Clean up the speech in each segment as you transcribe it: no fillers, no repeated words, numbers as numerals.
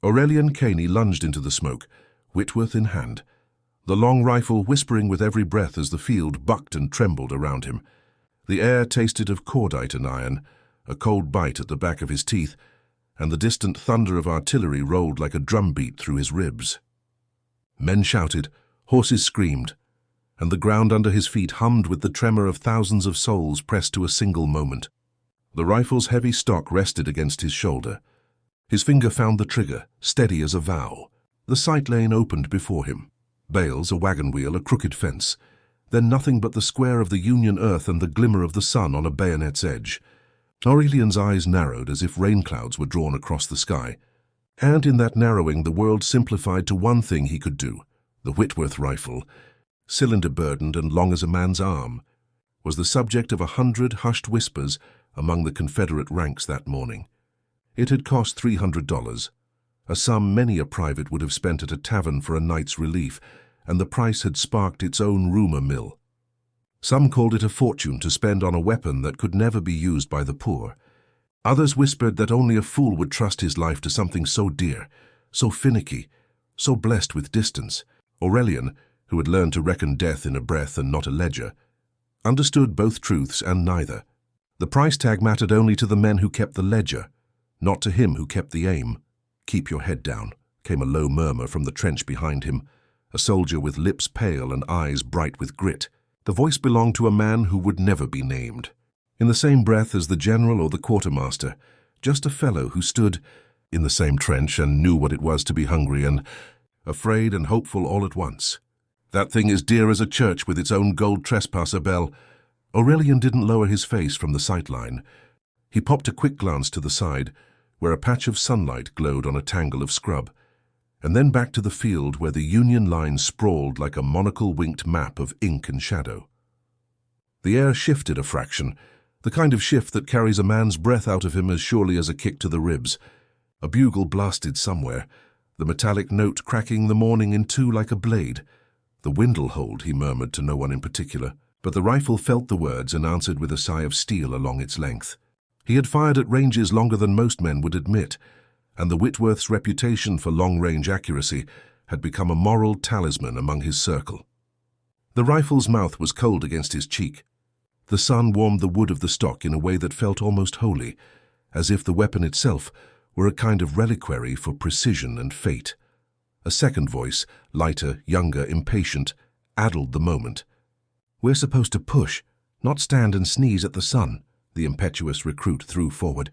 Aurelian Caney lunged into the smoke, Whitworth in hand, the long rifle whispering with every breath as the field bucked and trembled around him. The air tasted of cordite and iron, a cold bite at the back of his teeth, and the distant thunder of artillery rolled like a drumbeat through his ribs. Men shouted, horses screamed, and the ground under his feet hummed with the tremor of thousands of souls pressed to a single moment. The rifle's heavy stock rested against his shoulder. His finger found the trigger, steady as a vow. The sight lane opened before him. Bales, a wagon wheel, a crooked fence. Then nothing but the square of the Union earth and the glimmer of the sun on a bayonet's edge. Aurelian's eyes narrowed as if rain clouds were drawn across the sky. And in that narrowing the world simplified to one thing he could do. The Whitworth rifle, cylinder-burdened and long as a man's arm, was the subject of 100 hushed whispers among the Confederate ranks that morning. It had cost $300, a sum many a private would have spent at a tavern for a night's relief, and the price had sparked its own rumor mill. Some called it a fortune to spend on a weapon that could never be used by the poor. Others whispered that only a fool would trust his life to something so dear, so finicky, so blessed with distance. Aurelian, who had learned to reckon death in a breath and not a ledger, understood both truths and neither. The price tag mattered only to the men who kept the ledger, not to him who kept the aim. "Keep your head down," came a low murmur from the trench behind him, a soldier with lips pale and eyes bright with grit. The voice belonged to a man who would never be named. In the same breath as the general or the quartermaster, just a fellow who stood in the same trench and knew what it was to be hungry and afraid and hopeful all at once. "That thing is dear as a church with its own gold trespasser bell." Aurelian didn't lower his face from the sight line. He popped a quick glance to the side, where a patch of sunlight glowed on a tangle of scrub, and then back to the field where the Union line sprawled like a monocle-winked map of ink and shadow. The air shifted a fraction, the kind of shift that carries a man's breath out of him as surely as a kick to the ribs. A bugle blasted somewhere, the metallic note cracking the morning in two like a blade. "The wind'll hold," he murmured to no one in particular, but the rifle felt the words and answered with a sigh of steel along its length. He had fired at ranges longer than most men would admit, and the Whitworth's reputation for long-range accuracy had become a moral talisman among his circle. The rifle's mouth was cold against his cheek. The sun warmed the wood of the stock in a way that felt almost holy, as if the weapon itself were a kind of reliquary for precision and fate. A second voice, lighter, younger, impatient, addled the moment. "We're supposed to push, not stand and sneeze at the sun," the impetuous recruit threw forward.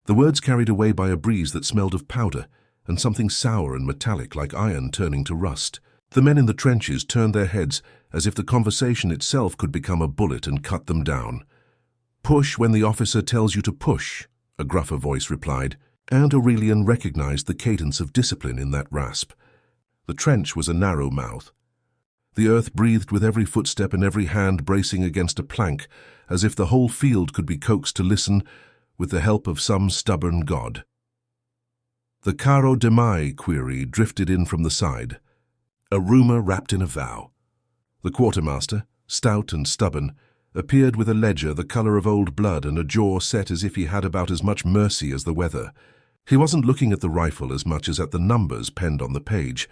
The words carried away by a breeze that smelled of powder and something sour and metallic like iron turning to rust. The men in the trenches turned their heads as if the conversation itself could become a bullet and cut them down. "Push when the officer tells you to push," a gruffer voice replied, and Aurelian recognized the cadence of discipline in that rasp. The trench was a narrow mouth. The earth breathed with every footstep and every hand bracing against a plank, as if the whole field could be coaxed to listen with the help of some stubborn god. The Caro de Mai query drifted in from the side, a rumor wrapped in a vow. The quartermaster, stout and stubborn, appeared with a ledger the color of old blood and a jaw set as if he had about as much mercy as the weather. He wasn't looking at the rifle as much as at the numbers penned on the page.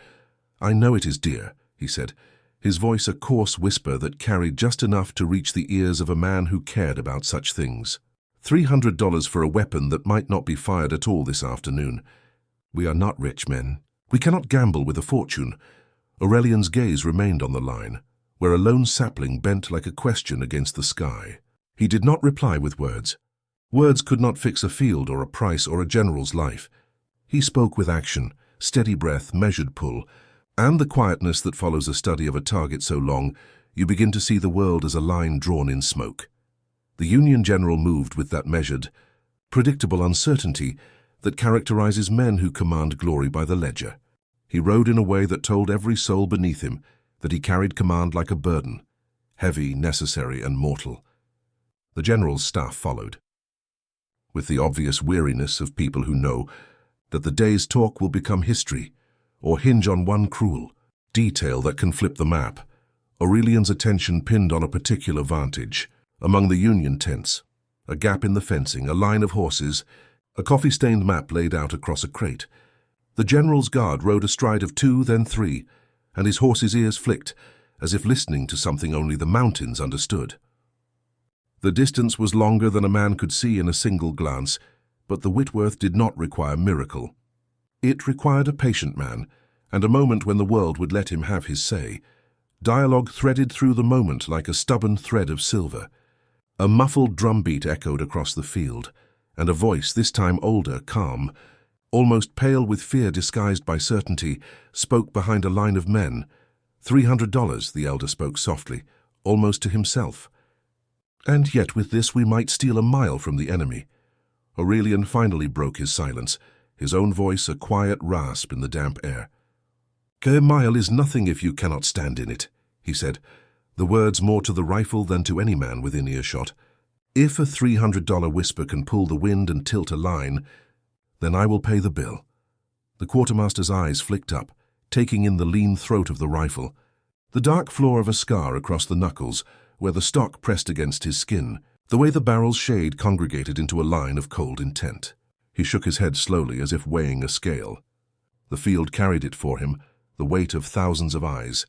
"I know it is dear," he said, his voice a coarse whisper that carried just enough to reach the ears of a man who cared about such things. $300 for a weapon that might not be fired at all this afternoon. We are not rich men. We cannot gamble with a fortune. Aurelian's gaze remained on the line, where a lone sapling bent like a question against the sky. He did not reply with words. Words could not fix a field or a price or a general's life. He spoke with action, steady breath, measured pull, and the quietness that follows a study of a target so long, you begin to see the world as a line drawn in smoke. The Union general moved with that measured, predictable uncertainty that characterizes men who command glory by the ledger. He rode in a way that told every soul beneath him that he carried command like a burden, heavy, necessary, and mortal. The general's staff followed, with the obvious weariness of people who know that the day's talk will become history, or hinge on one cruel detail that can flip the map. Aurelian's attention pinned on a particular vantage. Among the Union tents, a gap in the fencing, a line of horses, a coffee-stained map laid out across a crate. The general's guard rode astride of 2, then 3, and his horse's ears flicked, as if listening to something only the mountains understood. The distance was longer than a man could see in a single glance, but the Whitworth did not require miracle. It required a patient man, and a moment when the world would let him have his say. Dialogue threaded through the moment like a stubborn thread of silver. A muffled drumbeat echoed across the field, and a voice, this time older, calm, almost pale with fear disguised by certainty, spoke behind a line of men. $300, the elder spoke softly, almost to himself. And yet with this we might steal a mile from the enemy. Aurelian finally broke his silence, his own voice a quiet rasp in the damp air. "A mile is nothing if you cannot stand in it," he said, the words more to the rifle than to any man within earshot. "If a $300 whisper can pull the wind and tilt a line, then I will pay the bill." The quartermaster's eyes flicked up, taking in the lean throat of the rifle, the dark flaw of a scar across the knuckles, where the stock pressed against his skin, the way the barrel's shade congregated into a line of cold intent. He shook his head slowly as if weighing a scale. The field carried it for him, the weight of thousands of eyes.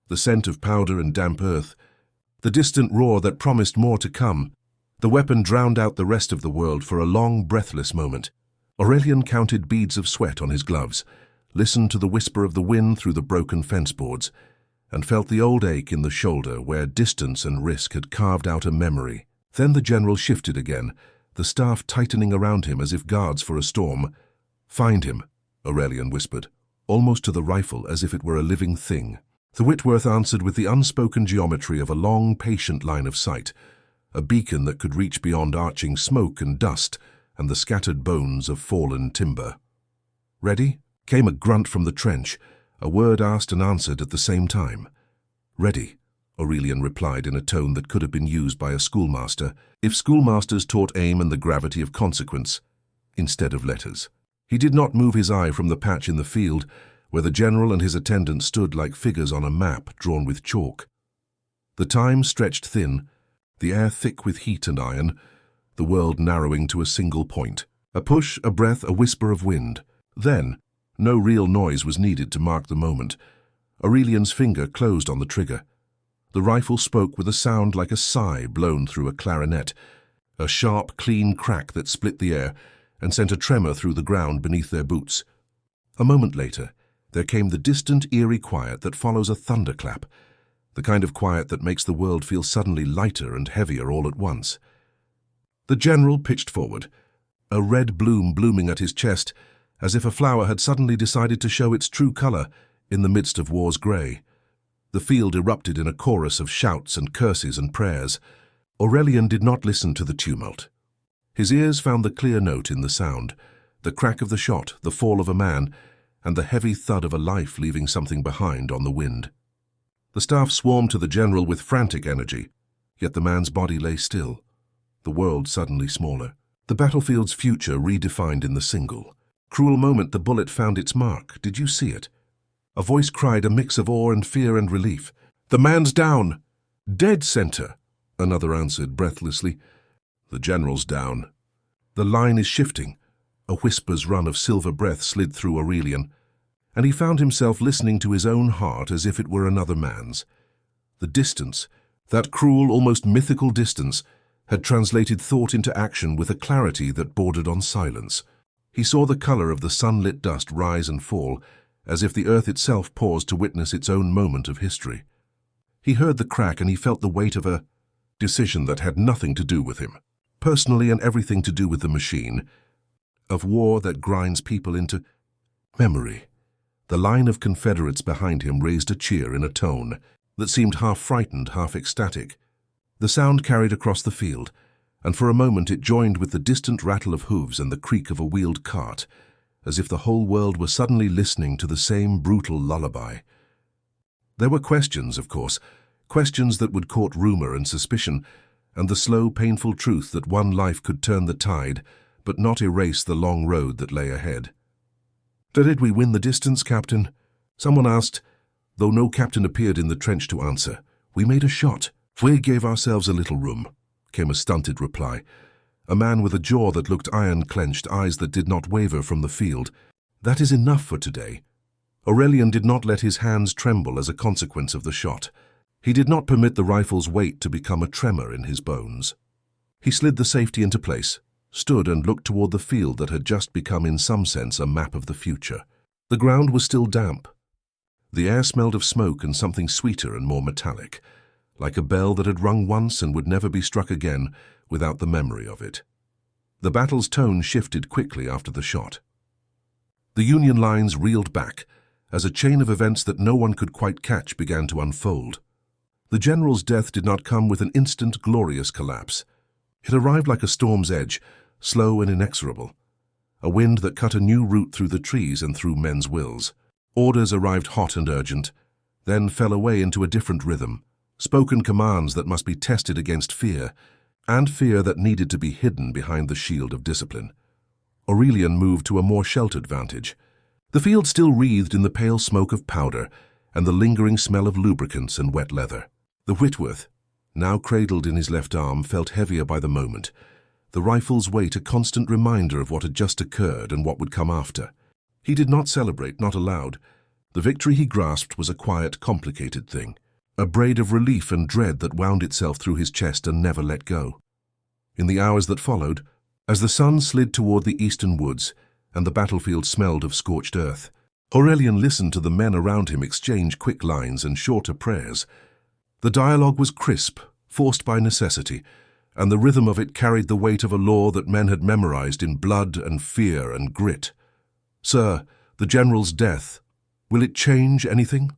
The scent of powder and damp earth, the distant roar that promised more to come. The weapon drowned out the rest of the world for a long, breathless moment. Aurelian counted beads of sweat on his gloves, listened to the whisper of the wind through the broken fence boards, and felt the old ache in the shoulder where distance and risk had carved out a memory. Then the general shifted again, the staff tightening around him as if guards for a storm. "Find him," Aurelian whispered, almost to the rifle as if it were a living thing. The Whitworth answered with the unspoken geometry of a long, patient line of sight, a beacon that could reach beyond arching smoke and dust and the scattered bones of fallen timber. "Ready?" Came a grunt from the trench, a word asked and answered at the same time. "Ready," Aurelian replied in a tone that could have been used by a schoolmaster, if schoolmasters taught aim and the gravity of consequence, instead of letters. He did not move his eye from the patch in the field, where the general and his attendant stood like figures on a map drawn with chalk. The time stretched thin, the air thick with heat and iron, the world narrowing to a single point. A push, a breath, a whisper of wind. Then, no real noise was needed to mark the moment. Aurelian's finger closed on the trigger. The rifle spoke with a sound like a sigh blown through a clarinet, a sharp, clean crack that split the air and sent a tremor through the ground beneath their boots. A moment later, there came the distant, eerie quiet that follows a thunderclap, the kind of quiet that makes the world feel suddenly lighter and heavier all at once. The general pitched forward, a red bloom blooming at his chest, as if a flower had suddenly decided to show its true color in the midst of war's grey. The field erupted in a chorus of shouts and curses and prayers. Aurelian did not listen to the tumult. His ears found the clear note in the sound, the crack of the shot, the fall of a man, and the heavy thud of a life leaving something behind on the wind. The staff swarmed to the general with frantic energy, yet the man's body lay still, the world suddenly smaller, the battlefield's future redefined in the single. Cruel moment the bullet found its mark. Did you see it? A voice cried, a mix of awe and fear and relief. "The man's down!" "Dead center," another answered breathlessly. "The general's down." "The line is shifting." A whisper's run of silver breath slid through Aurelian, and he found himself listening to his own heart as if it were another man's. The distance, that cruel, almost mythical distance, had translated thought into action with a clarity that bordered on silence. He saw the color of the sunlit dust rise and fall, as if the earth itself paused to witness its own moment of history. He heard the crack and he felt the weight of a decision that had nothing to do with him, personally, and everything to do with the machine, of war that grinds people into memory. The line of Confederates behind him raised a cheer in a tone that seemed half frightened, half ecstatic. The sound carried across the field, and for a moment it joined with the distant rattle of hooves and the creak of a wheeled cart, as if the whole world were suddenly listening to the same brutal lullaby. There were questions, of course, questions that would court rumor and suspicion, and the slow, painful truth that one life could turn the tide, but not erase the long road that lay ahead. "Did we win the distance, Captain?" someone asked, though no captain appeared in the trench to answer. "We made a shot. We gave ourselves a little room," came a stunted reply. A man with a jaw that looked iron-clenched, eyes that did not waver from the field. "That is enough for today." Aurelian did not let his hands tremble as a consequence of the shot. He did not permit the rifle's weight to become a tremor in his bones. He slid the safety into place, stood and looked toward the field that had just become in some sense a map of the future. The ground was still damp. The air smelled of smoke and something sweeter and more metallic, like a bell that had rung once and would never be struck again without the memory of it. The battle's tone shifted quickly after the shot. The Union lines reeled back as a chain of events that no one could quite catch began to unfold. The general's death did not come with an instant, glorious collapse. It arrived like a storm's edge, slow and inexorable, a wind that cut a new route through the trees and through men's wills. Orders arrived hot and urgent, then fell away into a different rhythm, spoken commands that must be tested against fear, and fear that needed to be hidden behind the shield of discipline. Aurelian moved to a more sheltered vantage. The field still wreathed in the pale smoke of powder and the lingering smell of lubricants and wet leather. The Whitworth, now cradled in his left arm, felt heavier by the moment, the rifle's weight a constant reminder of what had just occurred and what would come after. He did not celebrate, not aloud. The victory he grasped was a quiet, complicated thing, a braid of relief and dread that wound itself through his chest and never let go. In the hours that followed, as the sun slid toward the eastern woods and the battlefield smelled of scorched earth, Aurelian listened to the men around him exchange quick lines and shorter prayers. The dialogue was crisp, forced by necessity, and the rhythm of it carried the weight of a law that men had memorized in blood and fear and grit. "Sir, the general's death, will it change anything?"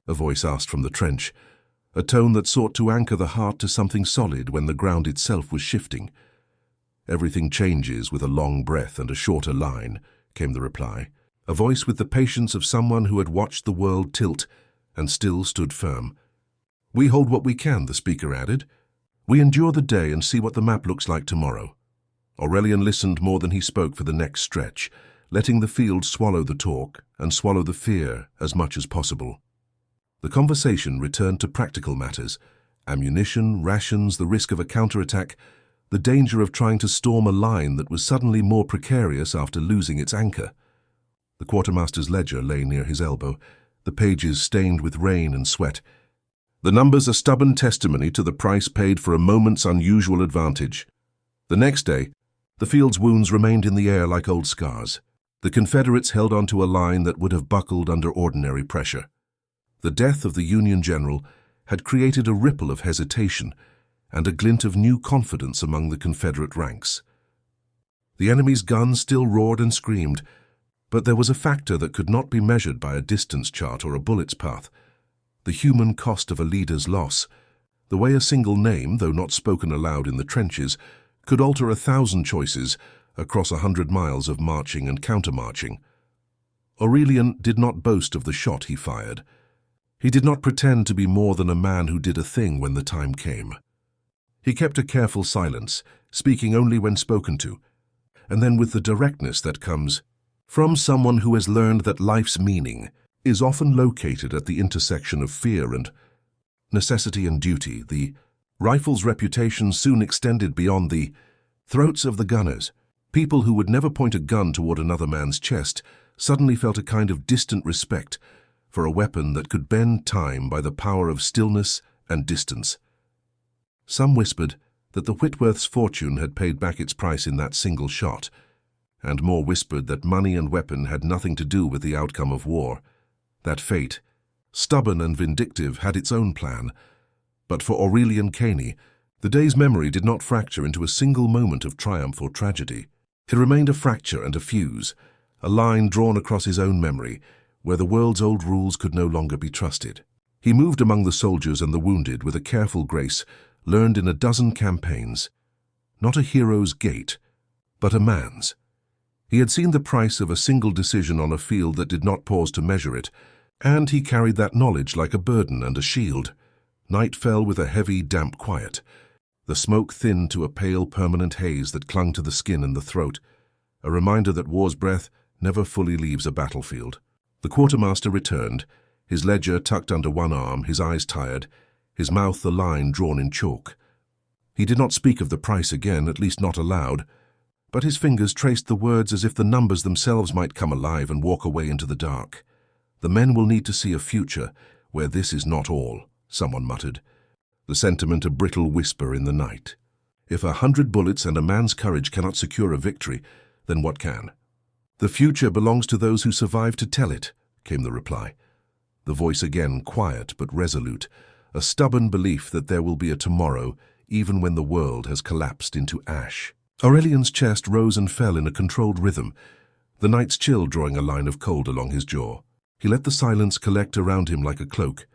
a voice asked from the trench, a tone that sought to anchor the heart to something solid when the ground itself was shifting. "Everything changes with a long breath and a shorter line," came the reply, a voice with the patience of someone who had watched the world tilt and still stood firm. "We hold what we can," the speaker added. "We endure the day and see what the map looks like tomorrow." Aurelian listened more than he spoke for the next stretch, letting the field swallow the talk and swallow the fear as much as possible. The conversation returned to practical matters: ammunition, rations, the risk of a counterattack, the danger of trying to storm a line that was suddenly more precarious after losing its anchor. The quartermaster's ledger lay near his elbow, the pages stained with rain and sweat. "The numbers are stubborn testimony to the price paid for a moment's unusual advantage." The next day, the field's wounds remained in the air like old scars. The Confederates held on to a line that would have buckled under ordinary pressure. The death of the Union general had created a ripple of hesitation and a glint of new confidence among the Confederate ranks. The enemy's guns still roared and screamed, but there was a factor that could not be measured by a distance chart or a bullet's path: the human cost of a leader's loss, the way a single name, though not spoken aloud in the trenches, could alter 1,000 choices across 100 miles of marching and countermarching. Aurelian did not boast of the shot he fired. He did not pretend to be more than a man who did a thing when the time came. He kept a careful silence, speaking only when spoken to, and then with the directness that comes from someone who has learned that life's meaning is often located at the intersection of fear and necessity and duty. The rifle's reputation soon extended beyond the throats of the gunners. People who would never point a gun toward another man's chest suddenly felt a kind of distant respect for a weapon that could bend time by the power of stillness and distance. Some whispered that the Whitworth's fortune had paid back its price in that single shot, and more whispered that money and weapon had nothing to do with the outcome of war. That fate, stubborn and vindictive, had its own plan. But for Aurelian Caney, the day's memory did not fracture into a single moment of triumph or tragedy. It remained a fracture and a fuse, a line drawn across his own memory, where the world's old rules could no longer be trusted. He moved among the soldiers and the wounded with a careful grace learned in a dozen campaigns. Not a hero's gait, but a man's. He had seen the price of a single decision on a field that did not pause to measure it, and he carried that knowledge like a burden and a shield. Night fell with a heavy, damp quiet. The smoke thinned to a pale, permanent haze that clung to the skin and the throat, a reminder that war's breath never fully leaves a battlefield. The quartermaster returned, his ledger tucked under one arm, his eyes tired, his mouth a line drawn in chalk. He did not speak of the price again, at least not aloud, but his fingers traced the words as if the numbers themselves might come alive and walk away into the dark. "The men will need to see a future where this is not all," someone muttered, the sentiment a brittle whisper in the night. "If 100 bullets and a man's courage cannot secure a victory, then what can?" "The future belongs to those who survive to tell it," came the reply. The voice again quiet but resolute, a stubborn belief that there will be a tomorrow even when the world has collapsed into ash. Aurelian's chest rose and fell in a controlled rhythm, the night's chill drawing a line of cold along his jaw. He let the silence collect around him like a cloak,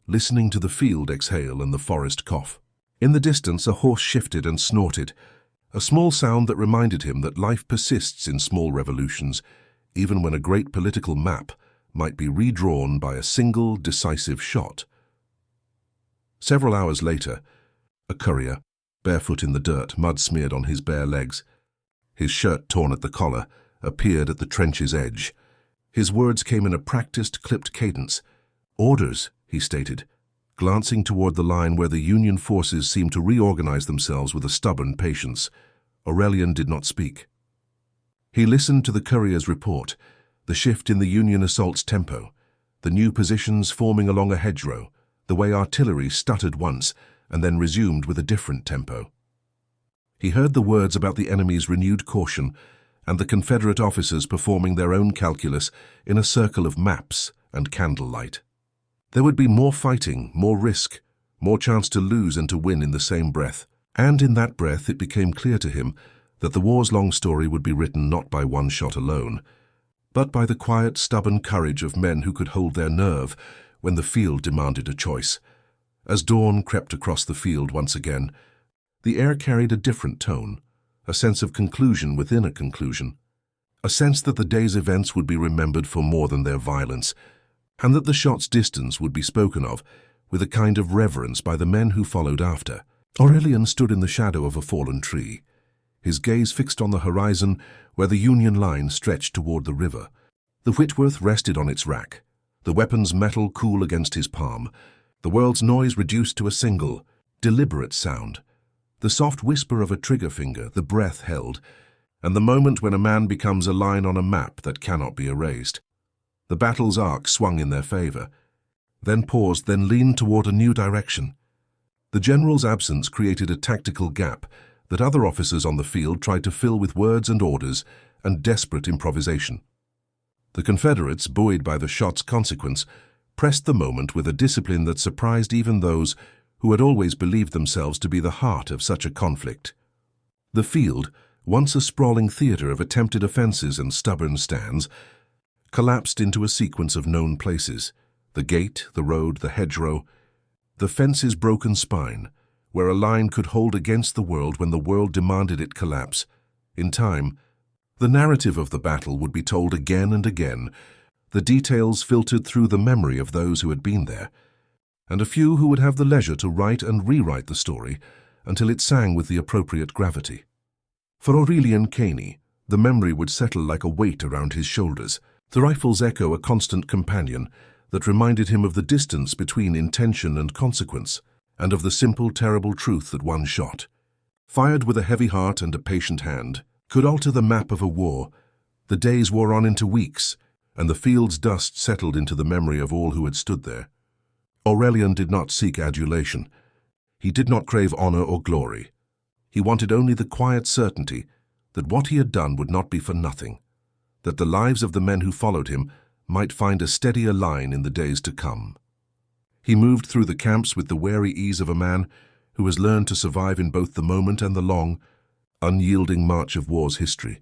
listening to the field exhale and the forest cough. In the distance, a horse shifted and snorted, a small sound that reminded him that life persists in small revolutions, even when a great political map might be redrawn by a single decisive shot. Several hours later, a courier, barefoot in the dirt, mud smeared on his bare legs, his shirt torn at the collar, appeared at the trench's edge. His words came in a practiced, clipped cadence. "Orders," he stated, glancing toward the line where the Union forces seemed to reorganize themselves with a stubborn patience. Aurelian did not speak. He listened to the courier's report, the shift in the Union assault's tempo, the new positions forming along a hedgerow, the way artillery stuttered once and then resumed with a different tempo. He heard the words about the enemy's renewed caution and the Confederate officers performing their own calculus in a circle of maps and candlelight. There would be more fighting, more risk, more chance to lose and to win in the same breath. And in that breath it became clear to him that the war's long story would be written not by one shot alone, but by the quiet, stubborn courage of men who could hold their nerve when the field demanded a choice. As dawn crept across the field once again, the air carried a different tone, a sense of conclusion within a conclusion, a sense that the day's events would be remembered for more than their violence, and that the shot's distance would be spoken of with a kind of reverence by the men who followed after. Aurelian stood in the shadow of a fallen tree, his gaze fixed on the horizon where the Union line stretched toward the river. The Whitworth rested on its rack, the weapon's metal cool against his palm, the world's noise reduced to a single, deliberate sound, the soft whisper of a trigger finger, the breath held, and the moment when a man becomes a line on a map that cannot be erased. The battle's arc swung in their favor, then paused, then leaned toward a new direction. The general's absence created a tactical gap that other officers on the field tried to fill with words and orders and desperate improvisation. The Confederates, buoyed by the shot's consequence, pressed the moment with a discipline that surprised even those who had always believed themselves to be the heart of such a conflict. The field, once a sprawling theater of attempted offenses and stubborn stands, collapsed into a sequence of known places: the gate, the road, the hedgerow, the fence's broken spine, where a line could hold against the world when the world demanded it collapse. In time, the narrative of the battle would be told again and again, the details filtered through the memory of those who had been there, and a few who would have the leisure to write and rewrite the story until it sang with the appropriate gravity. For Aurelian Caney, the memory would settle like a weight around his shoulders, the rifle's echo a constant companion that reminded him of the distance between intention and consequence, and of the simple, terrible truth that one shot, fired with a heavy heart and a patient hand, could alter the map of a war. The days wore on into weeks, and the field's dust settled into the memory of all who had stood there. Aurelian did not seek adulation. He did not crave honor or glory. He wanted only the quiet certainty that what he had done would not be for nothing, that the lives of the men who followed him might find a steadier line in the days to come. He moved through the camps with the wary ease of a man who has learned to survive in both the moment and the long, unyielding march of war's history.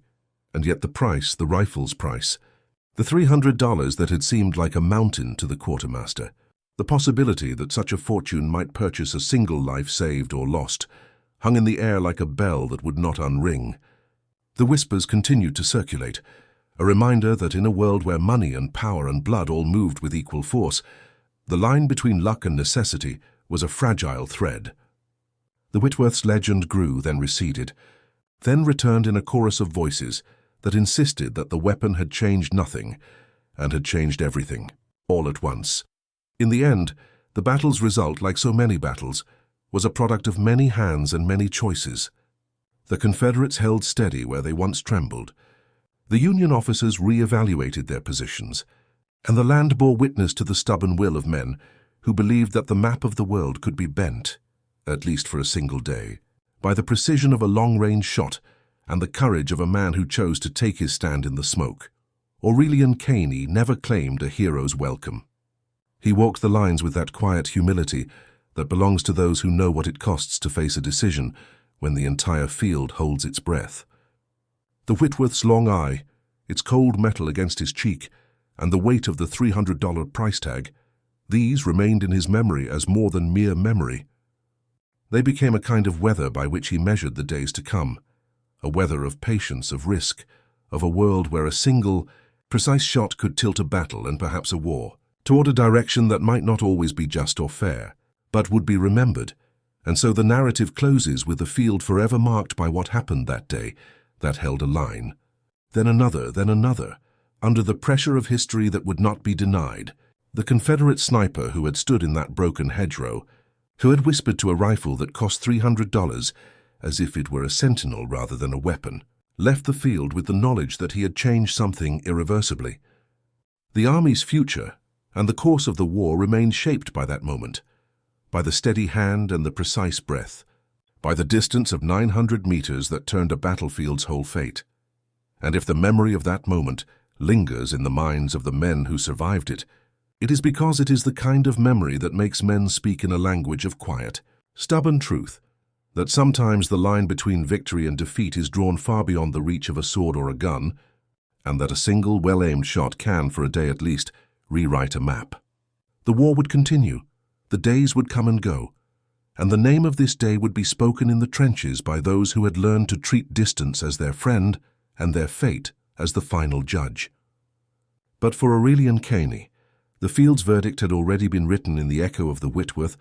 And yet the price, the rifle's price, the $300 that had seemed like a mountain to the quartermaster, the possibility that such a fortune might purchase a single life saved or lost, hung in the air like a bell that would not unring. The whispers continued to circulate, a reminder that in a world where money and power and blood all moved with equal force, the line between luck and necessity was a fragile thread. The Whitworth's legend grew, then receded, then returned in a chorus of voices that insisted that the weapon had changed nothing and had changed everything, all at once. In the end, the battle's result, like so many battles, was a product of many hands and many choices. The Confederates held steady where they once trembled. The Union officers re-evaluated their positions, and the land bore witness to the stubborn will of men who believed that the map of the world could be bent, at least for a single day, by the precision of a long-range shot and the courage of a man who chose to take his stand in the smoke. Aurelian Caney never claimed a hero's welcome. He walked the lines with that quiet humility that belongs to those who know what it costs to face a decision when the entire field holds its breath. The Whitworth's long eye, its cold metal against his cheek, and the weight of the $300 price tag, these remained in his memory as more than mere memory. They became a kind of weather by which he measured the days to come, a weather of patience, of risk, of a world where a single, precise shot could tilt a battle and perhaps a war, toward a direction that might not always be just or fair, but would be remembered. And so the narrative closes with the field forever marked by what happened that day that held a line. Then another, under the pressure of history that would not be denied. The Confederate sniper who had stood in that broken hedgerow, who had whispered to a rifle that cost $300 as if it were a sentinel rather than a weapon, left the field with the knowledge that he had changed something irreversibly. The Army's future and the course of the war remained shaped by that moment, by the steady hand and the precise breath, by the distance of 900 meters that turned a battlefield's whole fate. And if the memory of that moment lingers in the minds of the men who survived it, it is because it is the kind of memory that makes men speak in a language of quiet, stubborn truth, that sometimes the line between victory and defeat is drawn far beyond the reach of a sword or a gun, and that a single well-aimed shot can, for a day at least, rewrite a map. The war would continue, the days would come and go, and the name of this day would be spoken in the trenches by those who had learned to treat distance as their friend and their fate as the final judge. But for Aurelian Caney, the field's verdict had already been written in the echo of the Whitworth